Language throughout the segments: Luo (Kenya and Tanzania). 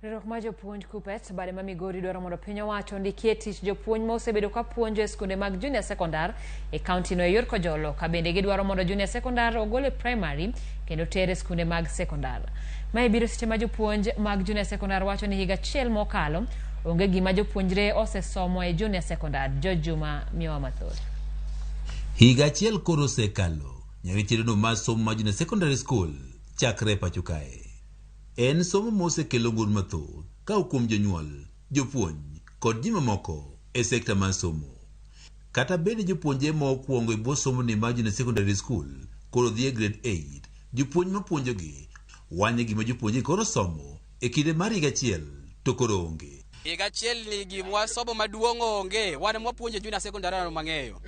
Riwruok mar jopuonj KUPPET bade ma Migori dwaro mondo piny owacho ndikie tich jopuonj ma osebedo ka puonjo e skunde mag junior secondar e kaunti no e yor Kojolo, ka bende gidwaro mondo junior secondar ogol e primary kendo tere skunde mag secondar. Mae biro seche ma jopuonj mag junior secondar wacho ni higa achiel mokalo onge gima jopuonjre osesomo e junior secondar. Juma miyowa mathoth. Higa achiel koro osekalo nyaka chierono mar somo ma junior secondary school chakre pacho kae. En somo mosekelo ng'ur mathoth ka kuom jonyuol, jopuonj kod ji mamoko e sekta mar somo. Kata bende jopuonje ma okuongo e bwo somo ni mar junior secondary school koro dhi e grade 8, jopuonj mapuonjogi wanye gima jopuonje koro somo e kinde mar higa achiel to koro onge. Higa achiel ni gima somo maduong' onge, wan mwapuonjo junior secondary ano mang'eyo.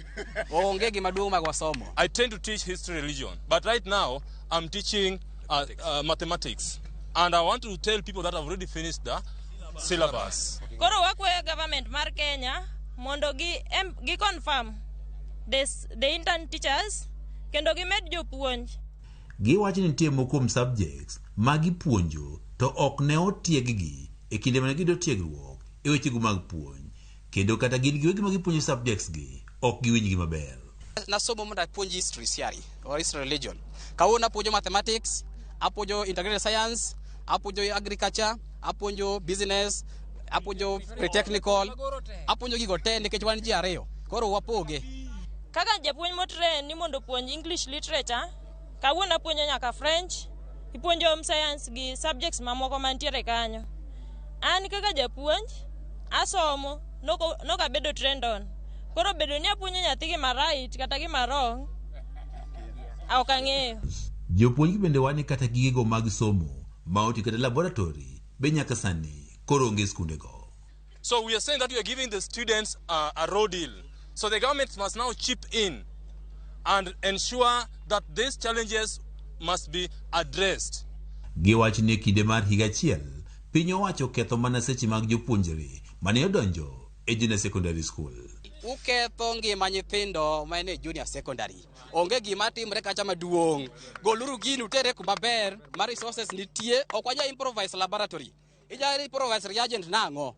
Onge gima duong' mag wasomo. I tend to teach history religion, but right now I'm teaching mathematics. And I want to tell people that I've already finished the syllabus. Koro wakwayo government mar Kenya mondo gi confirm the intern teachers kendo gimed jopuonj. Giwacho ni nitie moko kuom subjects ma gipuonjo to ok ne otieggi e kinde mane gidwa tiegruok e wechego mag puonj, kendo kata gin giwegi ma gipuonjo subjects gi ok giwinjgi maber. Nasomo mondo apuonj history siari or history religion. Kawuono apuonjo mathematics, apuonjo integrated science, apuonjo agriculture, apuonjo business, apuonjo pre-technical, apuonjo gigo te nikech wan ji ariyo. Koro wapoge. Kaka japuonj motrain ni mondo puonj English literature, kawuono apuonjo nyaka French, ipuonjo home science gi subjects mamoko mantiere kanyo. An kaka japuonj asomo noka bedo trend on. Koro bedo ni apuonjo nyathi gima right kata gima wrong, ok ang'eyo. Jopuonj bende wani kata gigego mag somo maoti kata laboratory be nyaka sani koro onge skundego. So we are saying that we are giving the students a raw deal. So the government must now chip in and ensure that these challenges must be addressed. Giwacho ni kinde mar higa achiel piny owacho ketho mana seche mag jopuonjre mane odonjo e junior secondary school. Uketho ngima nyithindo ma ne junior secondary. Onge gima timre kacha maduong'. Goluru ginu tere kuma ber, ma resources nitie, ok wanya improvise laboratory. Ija improvise reagent nango.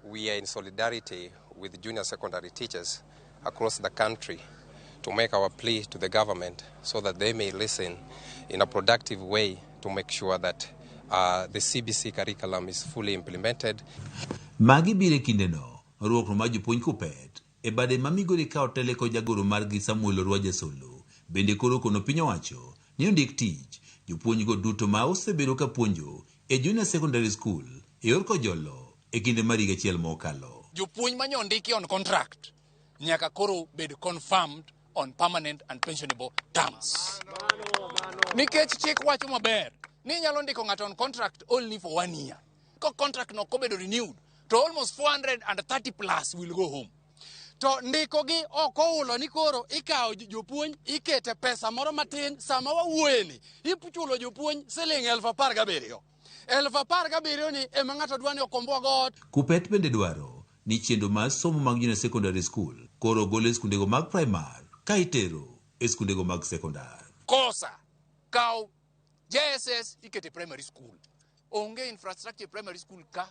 We are in solidarity with junior secondary teachers across the country to make our plea to the government so that they may listen in a productive way to make sure that the CBC curriculum is fully implemented. Magi bire kindeno, ruok ma jopuonj KUPPET e bade ma Migori ka otele ko jagoro margi Samuel Orwaje Solo bende koro kono piny owacho ni ondik tich jopuonj go duto ma osebedo ka puonjo e junior secondary school e yor Kojolo e kinde mar higa achiel mokalo. Jopuonj manyo ndiki on contract nyaka koro bed confirmed on permanent and pensionable terms. Nikech chik wacho maber ni nyalo ndiko ng'ato on contract only for 1 year. Ko contract no kobedo renewed to almost 430 plus will go home. To ndikogi okoulo ni koro ikawo jopuonj ikete pesa moro matin sama wawuoyeni ipuchulo jopuonj siling 17,000. 17,000 ni ema ng'ato dwani okombo got. KUPPET bende dwaro ni chenro mar somo mag junior secondary school koro gole skundego mag primary ka itero e skundego mag secondary. Kosa kaw JSS ikete primary school. Onge infrastructure primary school ka.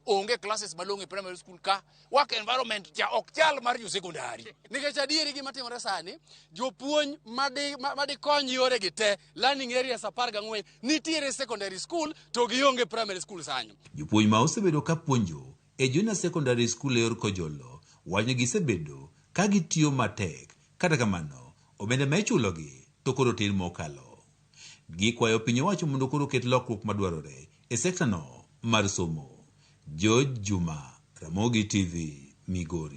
Onge classes malonge primary school ka. Work environment ja ok chal mar jo secondary. Nikech adieri gima timore sani, jopuonj madi kony yore gi te learning areas 14 nitiere secondary school to gionge primary school sanyo. Jopuonj ma osebedo ka puonjo e junior secondary school e yor Kojolo wanyo gisebedo ka gitiyo matek, kata kamano omenda ma ichulogi to koro tin mokalo. Gikwayo piny owacho mondo koro ket lokruok madwarore e sekta no mar somo. Juma, Ramogi TV, Migori.